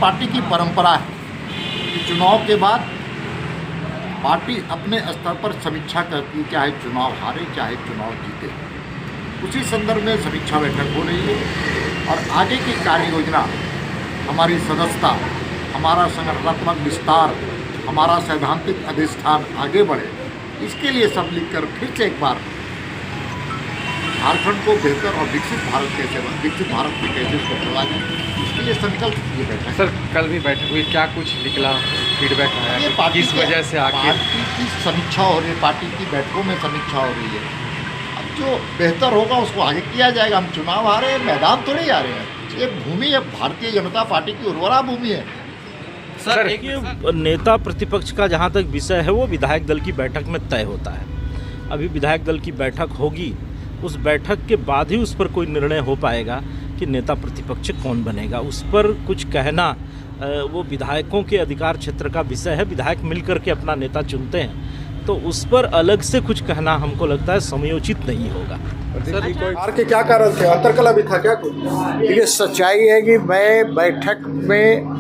Party की परंपरा है कि चुनाव के बाद पार्टी अपने स्तर पर समीक्षा करती है, चाहे चुनाव हारे चाहे चुनाव जीते। उसी संदर्भ में समीक्षा बैठक हो रही है और आगे की कार्य योजना, हमारी सदस्यता, हमारा संगठनात्मक विस्तार, हमारा सैद्धांतिक अधिष्ठान आगे बढ़े, इसके लिए सब मिलकर फिर से एक बार झारखंड को बेहतर और विकसित भारत में कैसे उसको करवा जाए, इसके लिए संकल्प किए बैठे। सर, कल भी बैठक हुई, क्या कुछ निकला, फीडबैक आया, किस वजह से आगे पार्टी की समीक्षा हो रही है, पार्टी की बैठकों में समीक्षा हो रही है। अब जो बेहतर होगा उसको आगे किया जाएगा। हम चुनाव आ रहे हैं, मैदान तो नहीं आ रहे हैं, ये भूमि है, भारतीय जनता पार्टी की उर्वरा भूमि है। सर, देखिए, नेता प्रतिपक्ष का जहाँ तक विषय है वो विधायक दल की बैठक में तय होता है। अभी विधायक दल की बैठक होगी, उस बैठक के बाद ही उस पर कोई निर्णय हो पाएगा कि नेता प्रतिपक्ष कौन बनेगा। उस पर कुछ कहना वो विधायकों के अधिकार क्षेत्र का विषय है। विधायक मिलकर के अपना नेता चुनते हैं, तो उस पर अलग से कुछ कहना हमको लगता है समयोचित नहीं होगा। हार के क्या कारण थे? अंतरकलह भी था क्या कुछ? ये सच्चाई है कि मैं बैठक में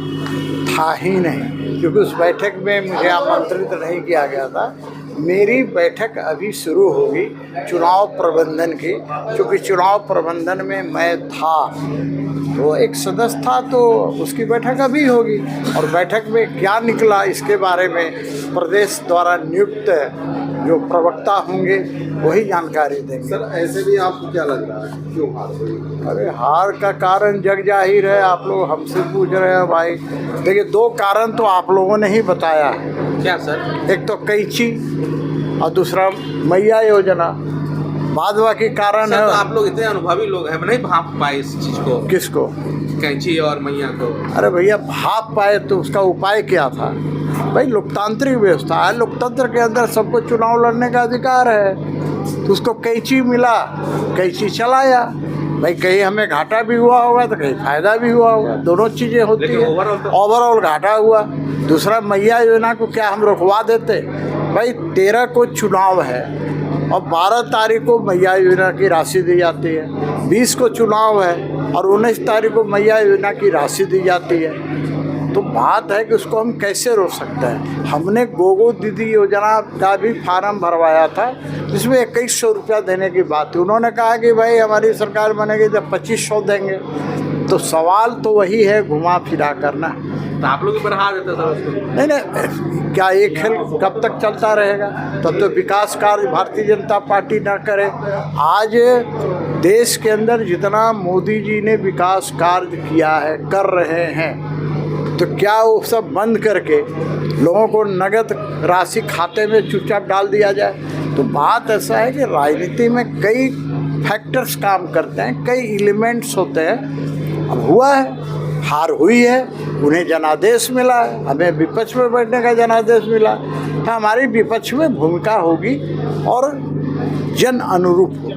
था ही नहीं, क्योंकि उस बैठक में मुझे आमंत्रित नहीं किया गया था। मेरी बैठक अभी शुरू होगी चुनाव प्रबंधन की, क्योंकि चुनाव प्रबंधन में मैं था, तो एक सदस्य था, तो उसकी बैठक अभी होगी। और बैठक में क्या निकला इसके बारे में प्रदेश द्वारा नियुक्त जो प्रवक्ता होंगे वही जानकारी देंगे। सर, ऐसे भी आपको क्या लग रहा है, क्यों हार हुई? अरे हार का कारण जग जाहिर है, आप लोग हमसे पूछ रहे हैं भाई। देखिए, दो कारण तो आप लोगों ने ही बताया है। क्या सर? एक तो कैंची और दूसरा मैया योजना। बाद बाकी कारण है। तो आप लोग इतने अनुभवी लोग हैं, नहीं भाप पाए इस चीज को? किसको? कैंची और मैया को? अरे भैया, भाप पाए तो उसका उपाय क्या था? भाई, लोकतांत्रिक व्यवस्था है, लोकतंत्र के अंदर सबको चुनाव लड़ने का अधिकार है। तो उसको कैंची मिला, कैंची चलाया। भाई, कहीं हमें घाटा भी हुआ होगा तो कहीं फायदा भी हुआ होगा, दोनों चीज़ें होती हैं। ओवरऑल घाटा हुआ। दूसरा, मैया योजना को क्या हम रुकवा देते? भाई, 13 को चुनाव है और 12 तारीख को मैया योजना की राशि दी जाती है, 20 को चुनाव है और 19 तारीख को मैया योजना की राशि दी जाती है। तो बात है कि उसको हम कैसे रोक सकते हैं। हमने गोगो दीदी योजना का भी फार्म भरवाया था, जिसमें 2100 रुपया देने की बात थी। उन्होंने कहा कि भाई हमारी सरकार बनेगी तो 2500 देंगे। तो सवाल तो वही है, घुमा फिरा करना। तो आप लोग भी बढ़ा देते सर उसको? नहीं, क्या ये खेल कब तक चलता रहेगा? तब तो विकास कार्य भारतीय जनता पार्टी न करे। आज देश के अंदर जितना मोदी जी ने विकास कार्य किया है, कर रहे हैं, तो क्या वो सब बंद करके लोगों को नगद राशि खाते में चुपचाप डाल दिया जाए? तो बात ऐसा है कि राजनीति में कई फैक्टर्स काम करते हैं, कई एलिमेंट्स होते हैं। अब हुआ है, हार हुई है, उन्हें जनादेश मिला है, हमें विपक्ष में बैठने का जनादेश मिला। तो हमारी विपक्ष में भूमिका होगी और जन अनुरूप होगी।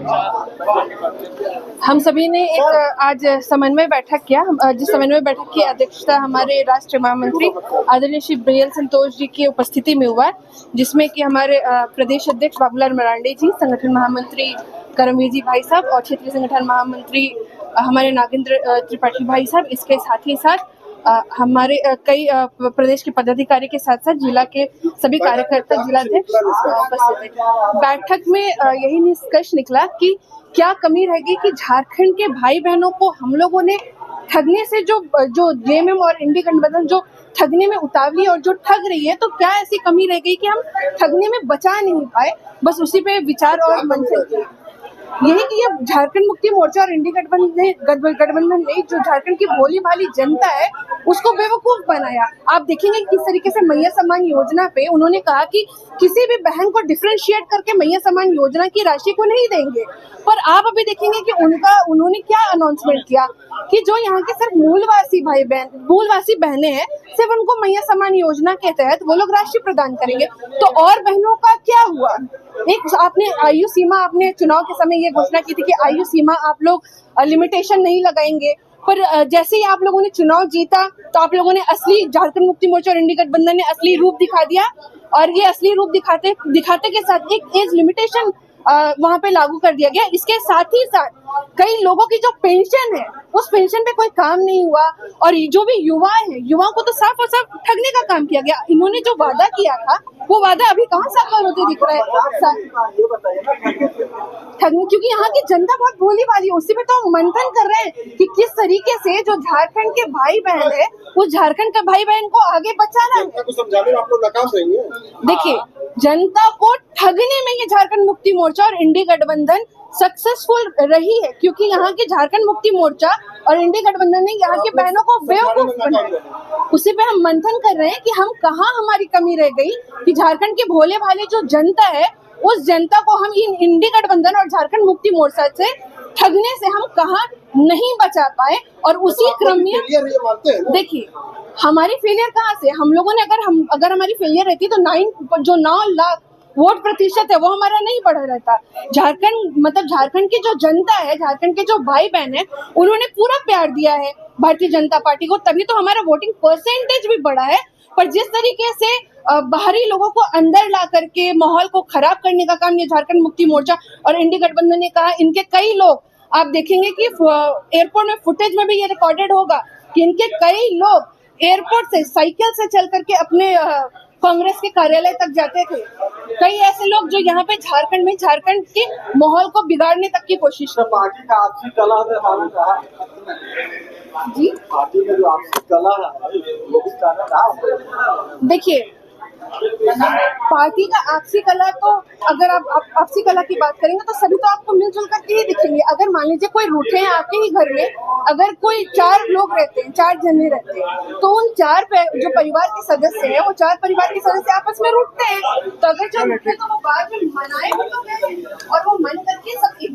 हम सभी ने एक आज समन्वय बैठक किया, जिस समन्वय बैठक की अध्यक्षता हमारे राष्ट्रीय महामंत्री आदरणीय श्री BL संतोष जी की उपस्थिति में हुआ है, जिसमें कि हमारे प्रदेश अध्यक्ष बाबूलाल मरांडे जी, संगठन महामंत्री करमवीर जी भाई साहब और क्षेत्रीय संगठन महामंत्री हमारे नागेंद्र त्रिपाठी भाई साहब, इसके साथ ही साथ हमारे कई प्रदेश के पदाधिकारी के साथ साथ जिला के सभी कार्यकर्ता, जिलाध्यक्ष उपस्थित थे। बैठक में यही निष्कर्ष निकला कि क्या कमी रह गई कि झारखंड के भाई बहनों को हम लोगों ने ठगने से जो JMM और इंडी गठबंधन जो ठगने में उतावली और जो ठग रही है, तो क्या ऐसी कमी रह गई कि हम ठगने में बचा नहीं पाए? बस उसी पे विचार और मंथन किया। यही कि ये झारखंड मुक्ति मोर्चा और इंडी गठबंधन ने जो झारखंड की भोली भाली जनता है उसको बेवकूफ बनाया। आप देखेंगे किस तरीके से मैया सम्मान योजना पे उन्होंने कहा कि किसी भी बहन को डिफरेंशिएट करके मैया सम्मान योजना की राशि को नहीं देंगे, पर आप अभी देखेंगे कि उन्होंने क्या अनाउंसमेंट किया कि जो यहाँ के सिर्फ मूलवासी बहनें हैं, सिर्फ उनको मैया सम्मान योजना के तहत वो लोग राशि प्रदान करेंगे। तो और बहनों का क्या हुआ? एक आपने आयु सीमा, आपने चुनाव के समय ये घोषणा की थी कि आयु सीमा आप लोग लिमिटेशन नहीं लगाएंगे, पर जैसे ही आप लोगों ने चुनाव जीता तो आप लोगों ने असली झारखंड मुक्ति मोर्चा और इंडी गठबंधन ने असली रूप दिखा दिया, और ये असली रूप दिखाते के साथ एक एज लिमिटेशन वहाँ पे लागू कर दिया गया। इसके साथ ही साथ कई लोगों की जो पेंशन है उस पेंशन पे कोई काम नहीं हुआ, और जो भी युवा है युवाओं को तो साफ और साफ ठगने का काम किया गया। इन्होंने जो वादा किया था वो वादा अभी कहाँ साकार होते दिख रहा है? ठगने, क्योंकि यहाँ की जनता बहुत भोली भाली है। उसी पे तो हम मंथन कर रहे हैं कि किस तरीके से जो झारखंड के भाई बहन है उस झारखंड के भाई बहन को आगे बचाना है। समझाने में आप लोग नाकाम रही है। देखिए, जनता को ठगने में ये झारखंड मुक्ति मोर्चा और इंडी गठबंधन सक्सेसफुल रही है, क्योंकि यहाँ की झारखंड मुक्ति मोर्चा और इंडी गठबंधन ने यहाँ की बहनों को बेवकूफ बनाया। उसी पे हम मंथन कर रहे हैं कि हम कहाँ हमारी कमी रह गई कि झारखंड के भोले भाले जो जनता है उस जनता को हम इन इंडी गठबंधन और झारखंड मुक्ति मोर्चा से ठगने से हम कहाँ नहीं बचा पाए। और उसी क्रम में देखिए, हमारी फेलियर कहाँ से, हम लोगों ने अगर हमारी फेलियर रहती तो 9 लाख वोट प्रतिशत है वो हमारा नहीं बढ़ा रहता। झारखंड की जो जनता है, झारखंड के जो भाई बहन है, उन्होंने पूरा प्यार दिया है भारतीय जनता पार्टी को, तभी तो हमारा वोटिंग परसेंटेज भी बढ़ा है। पर जिस तरीके से बाहरी लोगों को अंदर ला करके माहौल को खराब करने का काम ये झारखंड मुक्ति मोर्चा और इंडी गठबंधन ने कहा, इनके कई लोग आप देखेंगे कि एयरपोर्ट में फुटेज में भी ये रिकॉर्डेड होगा कि इनके कई लोग एयरपोर्ट से साइकिल से चल करके अपने कांग्रेस के कार्यालय तक जाते थे। कई ऐसे लोग जो यहाँ पे झारखंड के माहौल को बिगाड़ने तक की कोशिश कर पार्टी का आपसी कला जी पार्टी में जो आपसी कला है, देखिए, पार्टी का आपसी कला, तो अगर आप आपसी कला की बात करेंगे तो सभी तो आपको मिलजुल करके ही दिखेंगे। अगर मान लीजिए कोई रूठे हैं आपके ही घर में, अगर कोई 4 लोग रहते हैं, 4 जने रहते हैं, तो उन 4 जो परिवार के सदस्य हैं वो 4 परिवार के सदस्य आपस में रूठते हैं, तो अगर जो रूठते तो वो बाद में मनाए भी तो और वो मन करके सब एक